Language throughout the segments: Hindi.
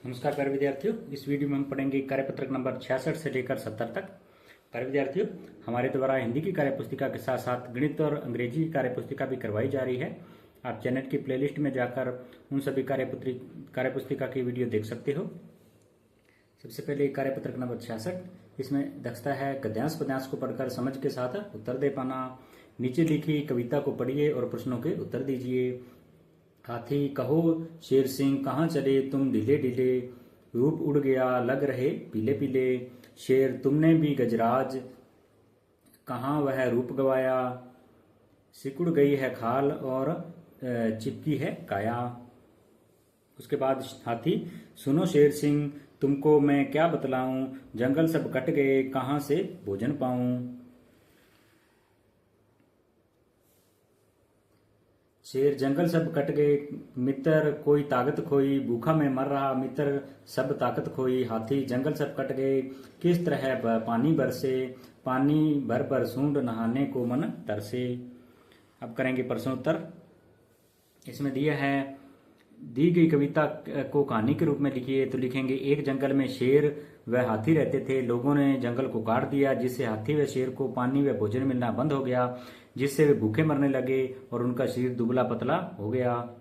नमस्कार प्यारे विद्यार्थियों, इस वीडियो में हम पढ़ेंगे कार्यपत्रक नंबर 66 से लेकर 70 तक। प्यारे विद्यार्थियों, हमारे द्वारा हिंदी की कार्यपुस्तिका के साथ साथ गणित और अंग्रेजी की कार्यपुस्तिका भी करवाई जा रही है। आप चैनल की प्लेलिस्ट में जाकर उन सभी कार्यपुस्तिका की वीडियो देख सकते हो। सबसे पहले कार्यपत्रक नंबर 66, इसमें दक्षता है गद्यांश पद्यांश को पढ़कर समझ के साथ उत्तर दे पाना। नीचे लिखी कविता को पढ़िए और प्रश्नों के उत्तर दीजिए। हाथी कहो शेर सिंह कहाँ चले तुम ढीले ढीले, रूप उड़ गया लग रहे पीले पीले। शेर तुमने भी गजराज कहाँ वह रूप गवाया, सिकुड़ गई है खाल और चिपकी है काया। उसके बाद हाथी सुनो शेर सिंह तुमको मैं क्या बतलाऊं, जंगल सब कट गए कहाँ से भोजन पाऊं। शेर जंगल सब कट गए मित्र कोई ताकत खोई, भूखा मैं मर रहा मित्र सब ताकत खोई। हाथी जंगल सब कट गए किस तरह पानी बरसे, पानी भर भर सूंड नहाने को मन तरसे। अब करेंगे प्रश्नोत्तर। इसमें दिया है दी गई कविता को कहानी के रूप में लिखिए। तो लिखेंगे एक जंगल में शेर व हाथी रहते थे। लोगों ने जंगल को काट दिया जिससे हाथी व शेर को पानी व भोजन मिलना बंद हो गया, जिससे वे भूखे मरने लगे और उनका शरीर दुबला पतला हो गया।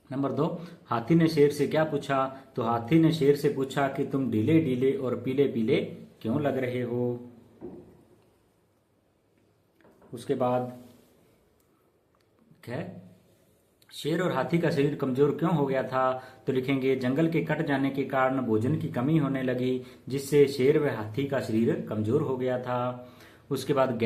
नंबर 2, हाथी ने शेर से क्या पूछा। तो हाथी ने शेर से पूछा कि तुम ढीले ढीले और पीले पीले क्यों लग रहे हो। उसके बाद है शेर और हाथी का शरीर कमजोर क्यों हो गया था। तो लिखेंगे जंगल के कट जाने के कारण भोजन की कमी होने लगी, जिससे शेर व हाथी का शरीर कमजोर हो गया था। उसके बाद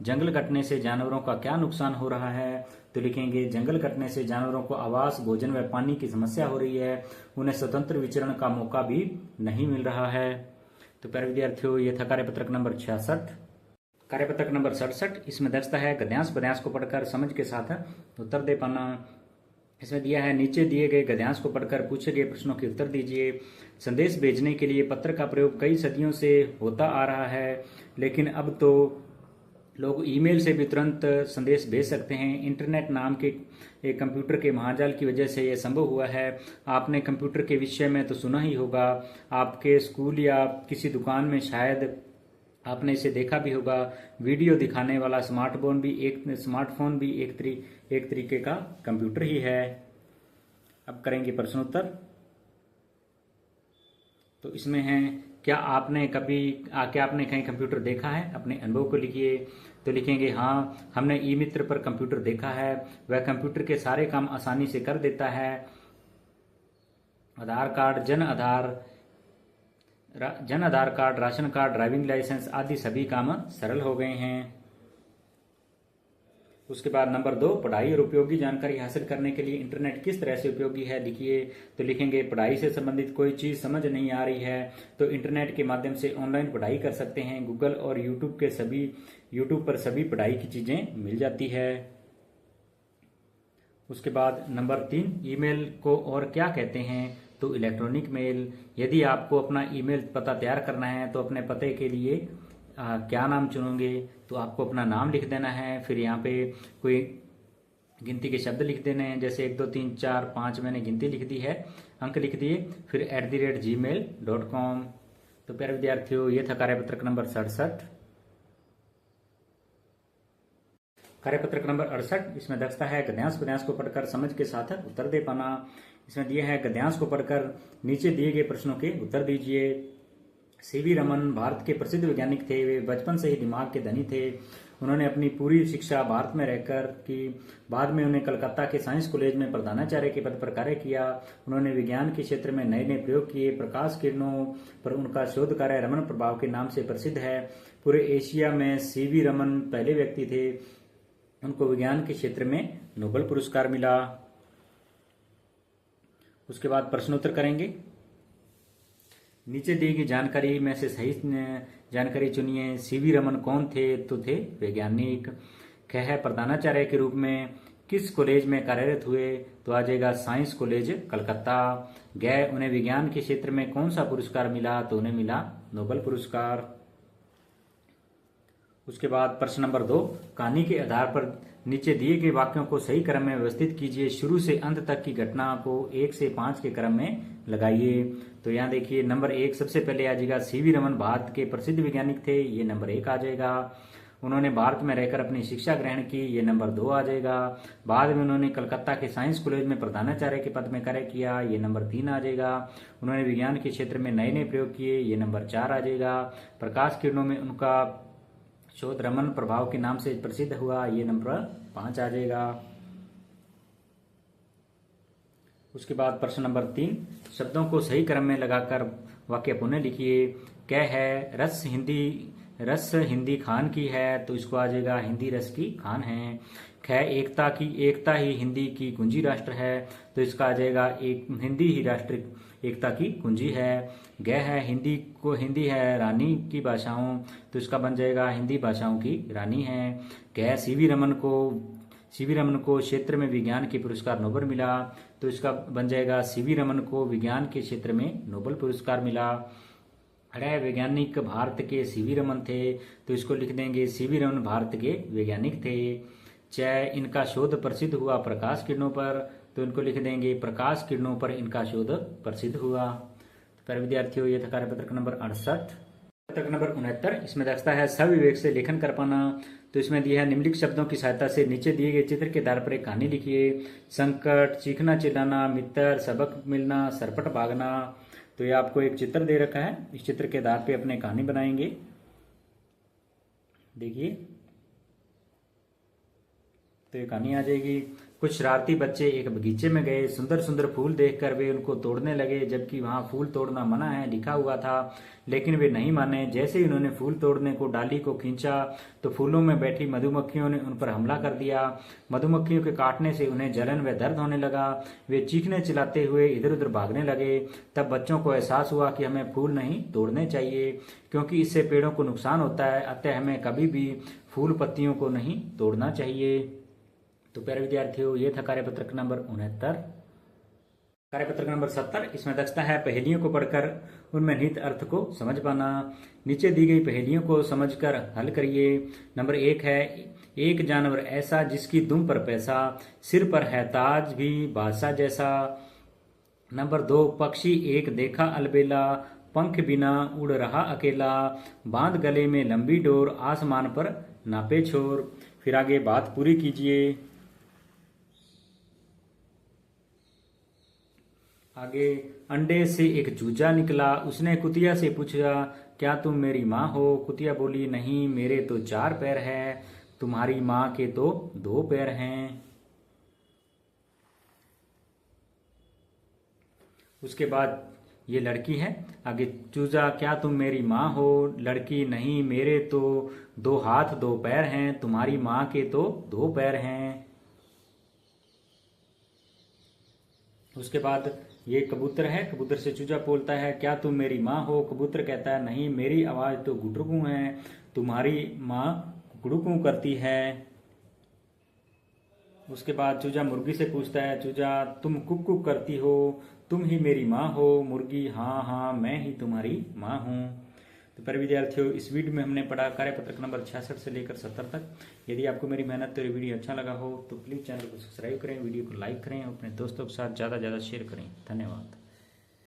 जंगल कटने से जानवरों का क्या नुकसान हो रहा है। तो लिखेंगे जंगल कटने से जानवरों को आवास भोजन व पानी की समस्या हो रही है, उन्हें स्वतंत्र विचरण का मौका भी नहीं मिल रहा है। तो प्यारे विद्यार्थियों, ये था कार्यपत्रक नंबर 66। कार्यपत्रक नंबर 67, इसमें दर्शाता है गद्यांश पद्यांश को पढ़कर समझ के साथ उत्तर दे पाना। इसमें दिया है नीचे दिए गए गद्यांश को पढ़कर पूछे गए प्रश्नों के उत्तर दीजिए। संदेश भेजने के लिए पत्र का प्रयोग कई सदियों से होता आ रहा है, लेकिन अब तो लोग ईमेल से भी तुरंत संदेश भेज सकते हैं। इंटरनेट नाम के एक कंप्यूटर के महाजाल की वजह से यह संभव हुआ है। आपने कंप्यूटर के विषय में तो सुना ही होगा, आपके स्कूल या किसी दुकान में शायद आपने इसे देखा भी होगा। वीडियो दिखाने वाला स्मार्टफोन भी एक तरीके का कंप्यूटर ही है। अब करेंगे प्रश्नोत्तर। तो इसमें है क्या आपने कहीं कंप्यूटर देखा है, अपने अनुभव को लिखिए। तो लिखेंगे हाँ, हमने ई मित्र पर कंप्यूटर देखा है, वह कंप्यूटर के सारे काम आसानी से कर देता है। Aadhaar card, Jan Aadhaar card, ration card, driving licence आदि सभी काम सरल हो गए हैं। उसके बाद नंबर 2, पढ़ाई और उपयोगी जानकारी हासिल करने के लिए इंटरनेट किस तरह से उपयोगी है लिखिए। तो लिखेंगे पढ़ाई से संबंधित कोई चीज समझ नहीं आ रही है तो इंटरनेट के माध्यम से ऑनलाइन पढ़ाई कर सकते हैं। गूगल और यूट्यूब पर सभी पढ़ाई की चीजें मिल जाती है। उसके बाद नंबर 3, ईमेल को और क्या कहते हैं। तो इलेक्ट्रॉनिक मेल। यदि आपको अपना ईमेल पता तैयार करना है तो अपने पते के लिए क्या नाम चुनोगे। तो आपको अपना नाम लिख देना है, फिर यहाँ पे कोई गिनती के शब्द लिख देने हैं, जैसे 1 2 3 4 5 मैंने गिनती लिख दी है, अंक लिख दिए, फिर @gmail.com। तो प्यारे विद्यार्थियों, ये था कार्यपत्रक नंबर 67। कार्यपत्रक नंबर 68, इसमें दर्शाता है गद्यांश पद्यांश को पढ़कर समझ के साथ उत्तर दे पाना। इसमें दिया है गद्यांश को पढ़कर नीचे दिए गए प्रश्नों के उत्तर दीजिए। सीवी रमन भारत के प्रसिद्ध वैज्ञानिक थे। वे बचपन से ही दिमाग के धनी थे। उन्होंने अपनी पूरी शिक्षा भारत में रहकर की। बाद में उन्हें कलकत्ता के साइंस कॉलेज में प्रधानाचार्य के पद पर कार्य किया। उन्होंने विज्ञान के क्षेत्र में नए नए प्रयोग किए। प्रकाश किरणों पर उनका शोध कार्य रमन प्रभाव के नाम से प्रसिद्ध है। पूरे एशिया में सीवी रमन पहले व्यक्ति थे। उनको विज्ञान के क्षेत्र में नोबेल पुरस्कार मिला। उसके बाद प्रश्नोत्तर करेंगे। नीचे दी गई जानकारी में से सही जानकारी चुनिए। सीवी रमन कौन थे। तो थे वैज्ञानिक। है प्रधानाचार्य के रूप में किस कॉलेज में कार्यरत हुए। तो आ जाएगा साइंस कॉलेज कलकत्ता। उन्हें विज्ञान के क्षेत्र में कौन सा पुरस्कार मिला। तो उन्हें मिला नोबेल पुरस्कार। उसके बाद प्रश्न नंबर 2, कहानी के आधार पर नीचे दिए गए वाक्यों को सही क्रम में व्यवस्थित कीजिए। शुरू से अंत तक की घटना को 1 से 5 के क्रम में लगाइए। तो यहाँ देखिए नंबर 1 सबसे पहले आ जाएगा सीवी रमन, भारत के प्रसिद्ध वैज्ञानिक थे, ये नंबर 1 आ जाएगा। उन्होंने भारत में रहकर अपनी शिक्षा ग्रहण की, ये नंबर 2 आ जाएगा। बाद में उन्होंने कलकत्ता के साइंस कॉलेज में प्रधानाचार्य के पद में कार्य किया, ये नंबर 3 आ जाएगा। उन्होंने विज्ञान के क्षेत्र में नए नए प्रयोग किए, ये नंबर 4 आ जाएगा। प्रकाश किरणों में उनका शोध रमन प्रभाव के नाम से प्रसिद्ध हुआ, ये नंबर 5 आ जाएगा। उसके बाद प्रश्न नंबर 3, शब्दों को सही क्रम में लगाकर वाक्य पुनः लिखिए। क है रस हिंदी खान की है, तो इसको आ जाएगा हिंदी रस की खान है। ख एकता ही हिंदी की कुंजी राष्ट्र है, तो इसका आ जाएगा एक हिंदी ही राष्ट्र एकता की कुंजी है। ग है हिंदी है रानी की भाषाओं, तो इसका बन जाएगा हिंदी भाषाओं की रानी है। ग सीवी रमन को क्षेत्र में विज्ञान के पुरस्कार नोबेल मिला, तो इसका बन जाएगा सीवी रमन को विज्ञान के क्षेत्र में नोबेल पुरस्कार मिला। अरे वैज्ञानिक भारत के सीवी रमन थे, तो इसको लिख देंगे सीवी रमन भारत के वैज्ञानिक थे। च इनका शोध प्रसिद्ध हुआ प्रकाश किरणों पर, तो इनको लिख देंगे प्रकाश किरणों पर इनका शोध प्रसिद्ध हुआ। तो प्यारे विद्यार्थियों, ये था कार्यपत्रक नंबर 68। पत्रक नंबर 69, इसमें दर्शाता है सविवेक से लेखन कर पाना। तो इसमें दिया है निम्नलिखित शब्दों की सहायता से नीचे दिए गए चित्र के आधार पर एक कहानी लिखिए। संकट, चीखना चिल्लाना, मित्र, सबक मिलना, सरपट भागना। तो ये आपको एक चित्र दे रखा है, इस चित्र के आधार पे अपने कहानी बनाएंगे। देखिए, तो ये कहानी आ जाएगी। कुछ शरारती बच्चे एक बगीचे में गए, सुंदर सुंदर फूल देखकर वे उनको तोड़ने लगे, जबकि वहां फूल तोड़ना मना है लिखा हुआ था, लेकिन वे नहीं माने। जैसे ही उन्होंने फूल तोड़ने को डाली को खींचा, तो फूलों में बैठी मधुमक्खियों ने उन पर हमला कर दिया। मधुमक्खियों के काटने से उन्हें जलन व दर्द होने लगा। वे चीखने चिल्लाते हुए इधर उधर भागने लगे। तब बच्चों को एहसास हुआ कि हमें फूल नहीं तोड़ने चाहिए, क्योंकि इससे पेड़ों को नुकसान होता है। अतः हमें कभी भी फूल पत्तियों को नहीं तोड़ना चाहिए। तो प्यारे विद्यार्थियों, ये था कार्यपत्रक नंबर 69। कार्यपत्रक नंबर 70, इसमें दर्शाता है पहेलियों को पढ़कर उनमें निहित अर्थ को समझ पाना। नीचे दी गई पहेलियों को समझकर हल करिए। नंबर 1 है, एक जानवर ऐसा जिसकी दुम पर पैसा, सिर पर है ताज भी बादशाह जैसा। नंबर 2, पक्षी एक देखा अलबेला, पंख बिना उड़ रहा अकेला, बांध गले में लंबी डोर, आसमान पर नापे छोर। फिर आगे बात पूरी कीजिए। आगे, अंडे से एक चूजा निकला, उसने कुतिया से पूछा क्या तुम मेरी माँ हो? कुतिया बोली नहीं, मेरे तो 4 पैर है, तुम्हारी माँ के तो 2 पैर हैं। उसके बाद ये लड़की है। आगे, चूजा क्या तुम मेरी माँ हो? लड़की नहीं, मेरे तो 2 हाथ 2 पैर हैं, तुम्हारी माँ के तो 2 पैर हैं। उसके बाद ये कबूतर है। कबूतर से चूजा बोलता है क्या तुम मेरी माँ हो? कबूतर कहता है नहीं, मेरी आवाज तो गुटरुकू है, तुम्हारी माँ कुकड़ुकू करती है। उसके बाद चूजा मुर्गी से पूछता है, चूजा तुम कुक कुक करती हो, तुम ही मेरी माँ हो? मुर्गी हाँ हाँ, मैं ही तुम्हारी माँ हूँ। तो प्यारे विद्यार्थियों, इस वीडियो में हमने पढ़ा कार्यपत्रक नंबर 66 से लेकर 70 तक। यदि आपको मेरी मेहनत और वीडियो अच्छा लगा हो तो प्लीज़ चैनल को सब्सक्राइब करें, वीडियो को लाइक करें और अपने दोस्तों के साथ ज़्यादा से ज़्यादा शेयर करें। धन्यवाद।